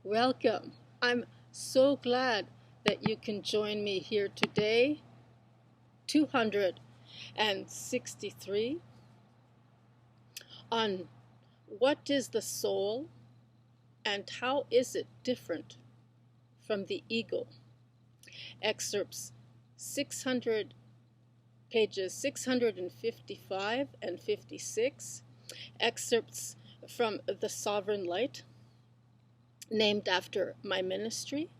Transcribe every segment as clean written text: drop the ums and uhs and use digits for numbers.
Welcome. I'm so glad that you can join me here today, 263, on what is the soul and how is it different from the ego. Excerpts 600, pages 655 and 56, excerpts from TheSovereignLight, named after my ministry,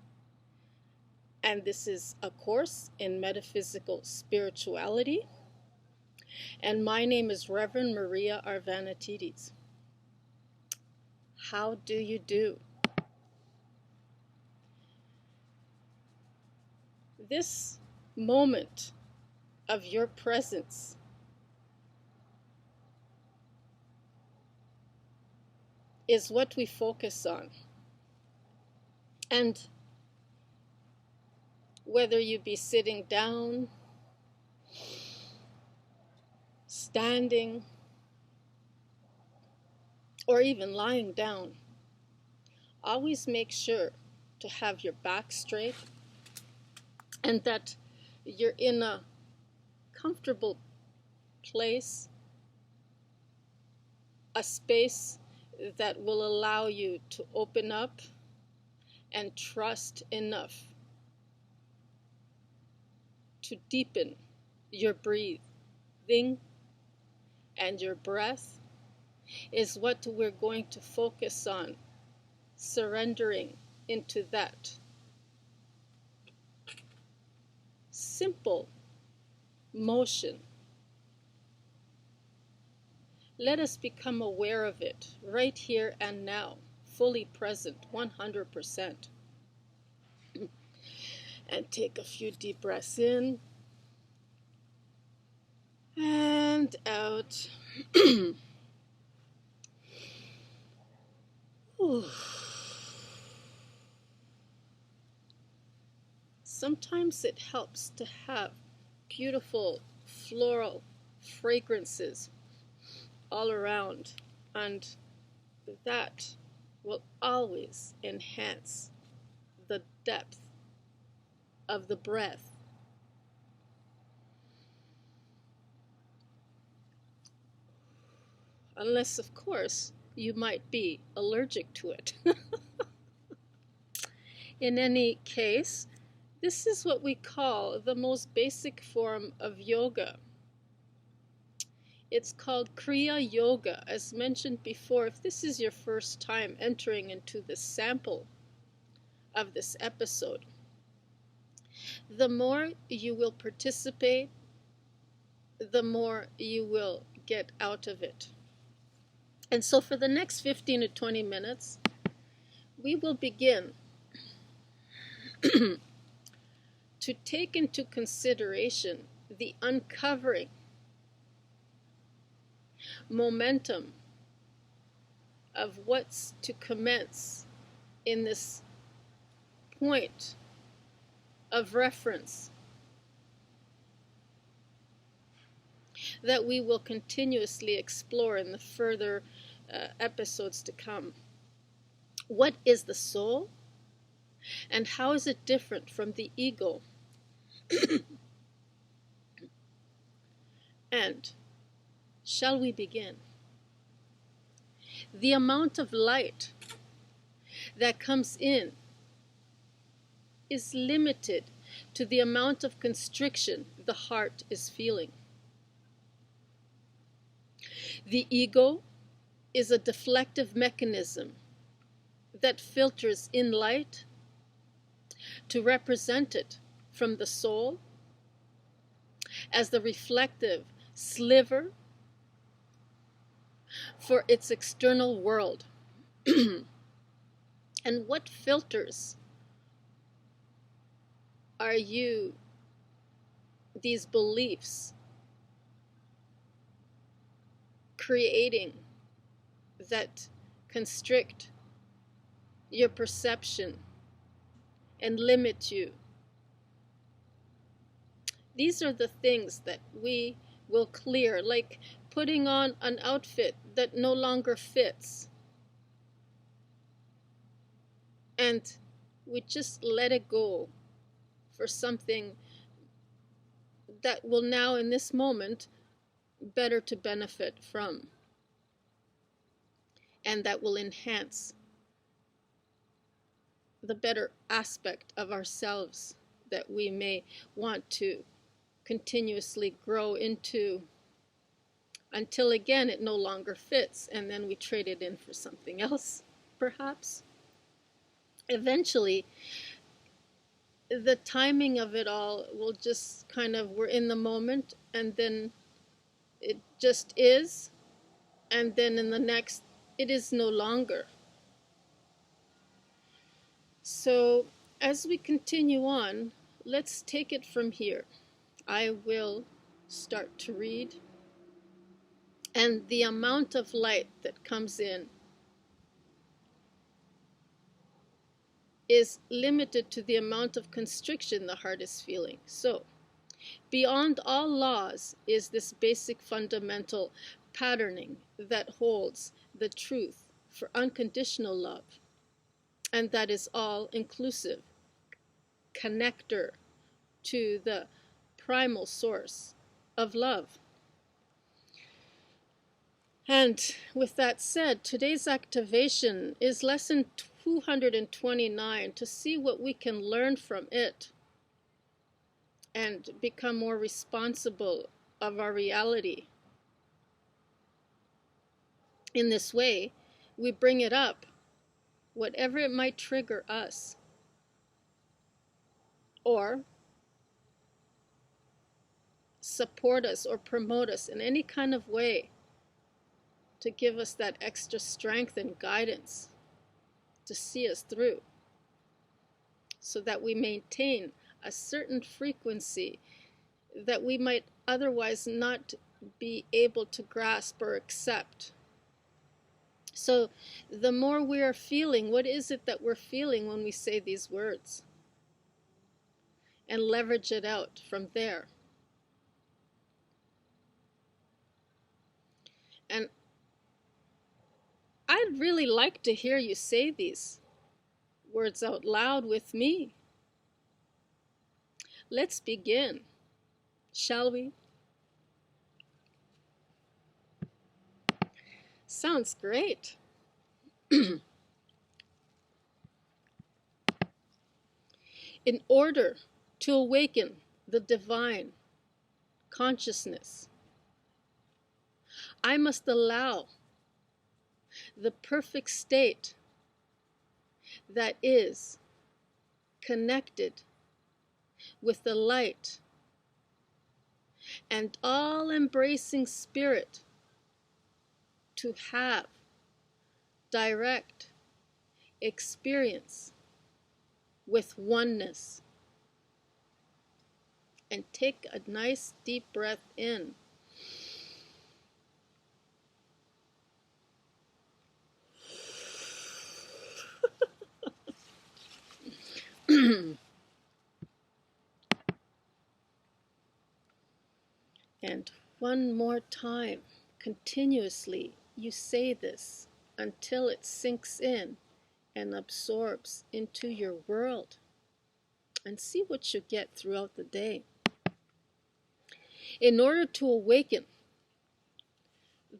and this is a course in metaphysical spirituality, and my name is Reverend Maria Arvanitides. How do you do? This moment of your presence is what we focus on. And whether you be sitting down, standing, or even lying down, always make sure to have your back straight and that you're in a comfortable place, a space that will allow you to open up and trust enough to deepen your breathing, and your breath is what we're going to focus on, surrendering into that simple motion. Let us become aware of it right here and now, fully present, 100%. And take a few deep breaths in and out. Sometimes it helps to have beautiful floral fragrances all around, and that will always enhance the depth of the breath. Unless, of course, you might be allergic to it. In any case, this is what we call the most basic form of yoga. It's called Kriya Yoga, as mentioned before. If this is your first time entering into the sample of this episode, the more you will participate, the more you will get out of it. And so for the next 15 to 20 minutes, we will begin to take into consideration the uncovering momentum of what's to commence in this point of reference that we will continuously explore in the further episodes to come. What is the soul, and how is it different from the ego? And shall we begin? The amount of light that comes in is limited to the amount of constriction the heart is feeling. The ego is a deflective mechanism that filters in light to represent it from the soul as the reflective sliver for its external world. And what filters are these beliefs creating that constrict your perception and limit you? These are the things that we will clear, like putting on an outfit that no longer fits and we just let it go for something that will now, in this moment, better to benefit from, and that will enhance the better aspect of ourselves that we may want to continuously grow into, until again it no longer fits, and then we trade it in for something else, perhaps. Eventually, the timing of it all will just kind of, we're in the moment, and then it just is, and then in the next, it is no longer. So as we continue on, let's take it from here. I will start to read, and the amount of light that comes in is limited to the amount of constriction the heart is feeling. So, beyond all laws is this basic fundamental patterning that holds the truth for unconditional love, and that is all inclusive, connector to the primal source of love. And with that said, today's activation is lesson 229, to see what we can learn from it and become more responsible of our reality. In this way, we bring it up, whatever it might trigger us, or support us or promote us in any kind of way to give us that extra strength and guidance to see us through, so that we maintain a certain frequency that we might otherwise not be able to grasp or accept. So the more we are feeling, what is it that we're feeling when we say these words? And leverage it out from there. And I'd really like to hear you say these words out loud with me. Let's begin, shall we? Sounds great. In order to awaken the divine consciousness, I must allow the perfect state that is connected with the light and all-embracing spirit to have direct experience with oneness. And take a nice deep breath in. And one more time, continuously, you say this until it sinks in and absorbs into your world. And see what you get throughout the day. In order to awaken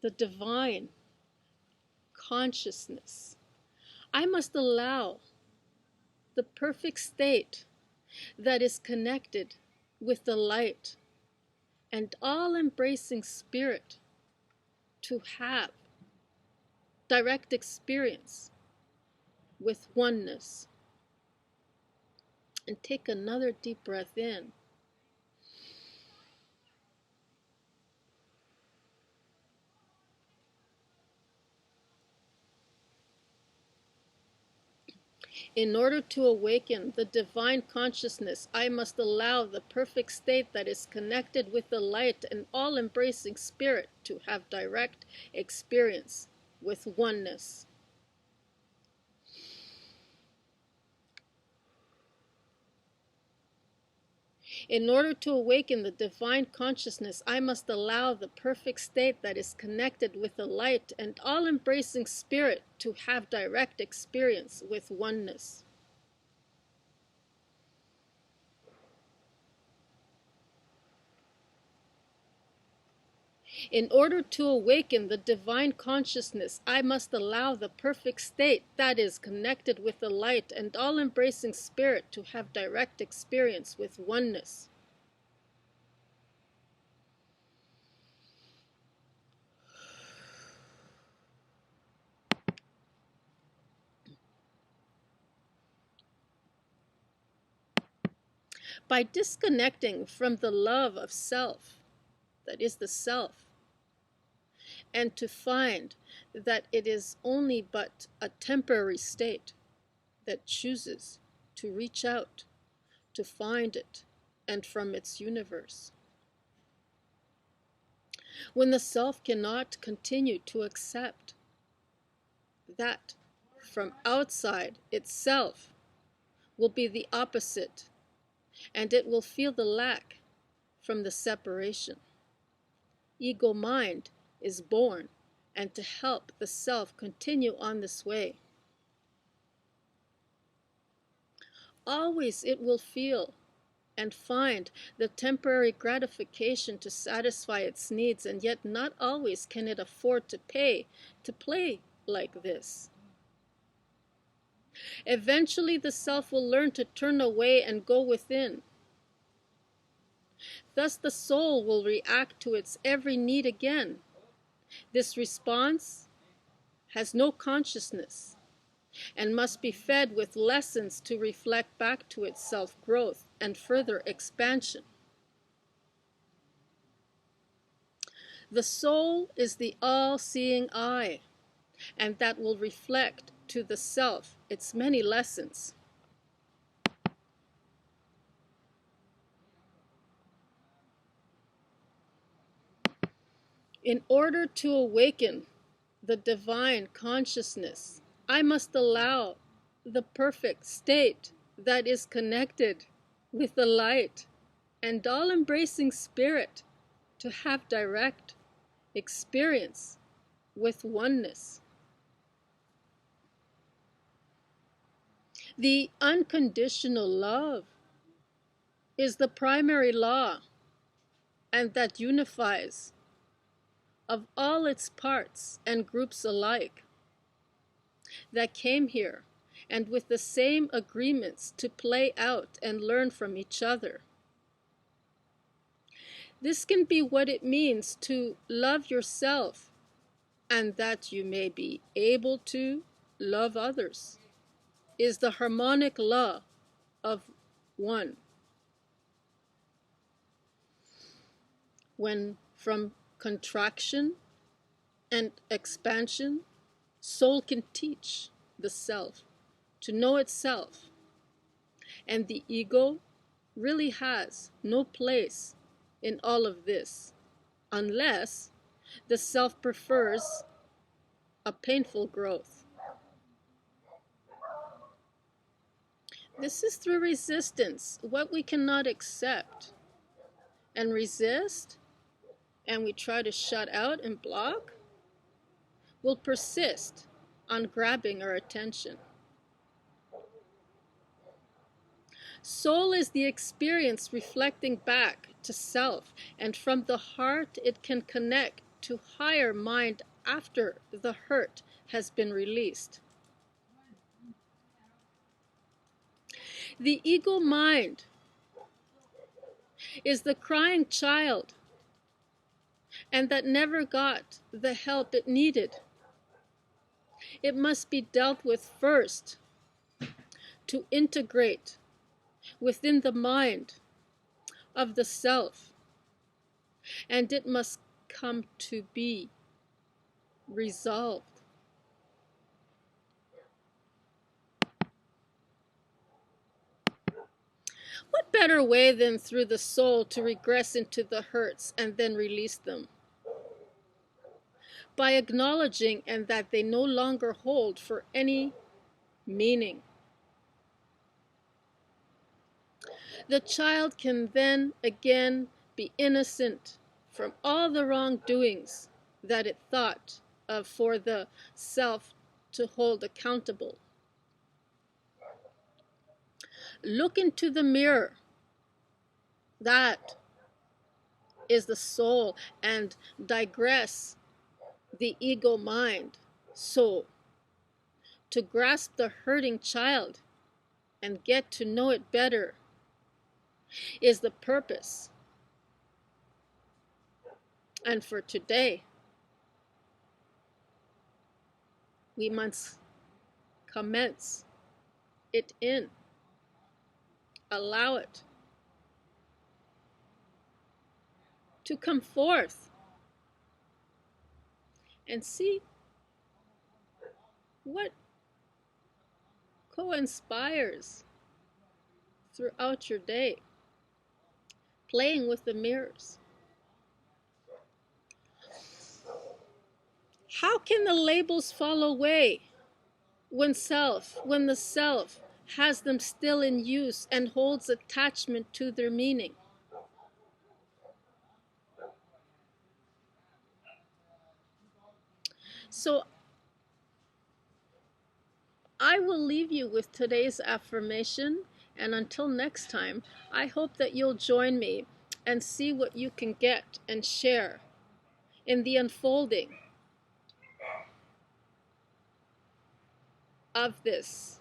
the divine consciousness, I must allow the perfect state that is connected with the light and all-embracing spirit to have direct experience with oneness. And take another deep breath in. In order to awaken the divine consciousness, I must allow the perfect state that is connected with the light and all embracing spirit to have direct experience with oneness. In order to awaken the divine consciousness, I must allow the perfect state that is connected with the light and all-embracing spirit to have direct experience with oneness. In order to awaken the divine consciousness, I must allow the perfect state that is connected with the light and all-embracing spirit to have direct experience with oneness. By disconnecting from the love of self, that is the self, and to find that it is only but a temporary state that chooses to reach out, to find it, and from its universe. When the self cannot continue to accept that from outside itself will be the opposite, and it will feel the lack from the separation. Ego mind is born, and to help the self continue on this way. Always it will feel and find the temporary gratification to satisfy its needs, and yet not always can it afford to pay to play like this. Eventually the self will learn to turn away and go within. Thus the soul will react to its every need again. This response has no consciousness and must be fed with lessons to reflect back to its self-growth and further expansion. The soul is the all-seeing eye, and that will reflect to the self its many lessons. In order to awaken the divine consciousness, I must allow the perfect state that is connected with the light and all-embracing spirit to have direct experience with oneness. The unconditional love is the primary law, and that unifies of all its parts and groups alike that came here and with the same agreements to play out and learn from each other. This can be what it means to love yourself, and that you may be able to love others, is the harmonic law of one. When from contraction and expansion, soul can teach the self to know itself, and the ego really has no place in all of this, unless the self prefers a painful growth. This is through resistance, what we cannot accept and resist, and we try to shut out and block, will persist on grabbing our attention. Soul is the experience reflecting back to self, and from the heart it can connect to higher mind after the hurt has been released. The ego mind is the crying child, and that never got the help it needed. It must be dealt with first to integrate within the mind of the self, and it must come to be resolved. What better way than through the soul to regress into the hurts and then release them? By acknowledging and that they no longer hold for any meaning. The child can then again be innocent from all the wrongdoings that it thought of for the self to hold accountable. Look into the mirror. That is the soul, and digress, the ego mind, soul. To grasp the hurting child and get to know it better is the purpose. And for today, we must commence it in, allow it to come forth and see what co-inspires throughout your day, playing with the mirrors. How can the labels fall away when the self has them still in use and holds attachment to their meaning? So I will leave you with today's affirmation, and until next time, I hope that you'll join me and see what you can get and share in the unfolding of this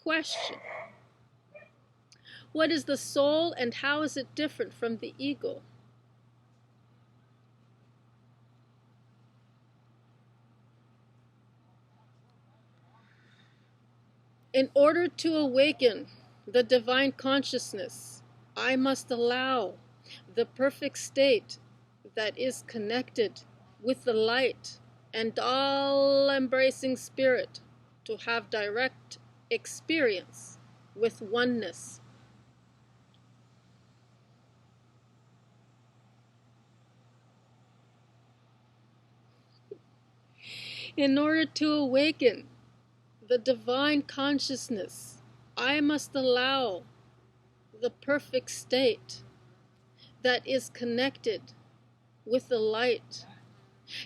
question. What is the soul, and how is it different from the ego? In order to awaken the divine consciousness, I must allow the perfect state that is connected with the light and all-embracing spirit to have direct experience with oneness. In order to awaken the divine consciousness, I must allow the perfect state that is connected with the light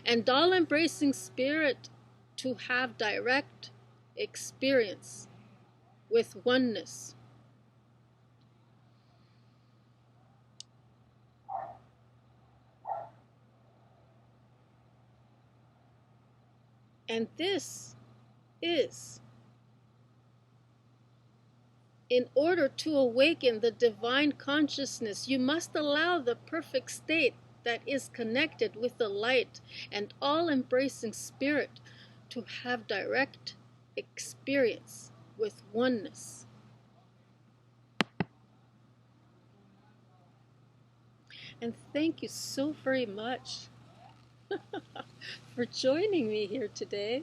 and all-embracing spirit to have direct experience with oneness. And this is, in order to awaken the divine consciousness, you must allow the perfect state that is connected with the light and all-embracing spirit to have direct experience with oneness. And thank you so very much for joining me here today.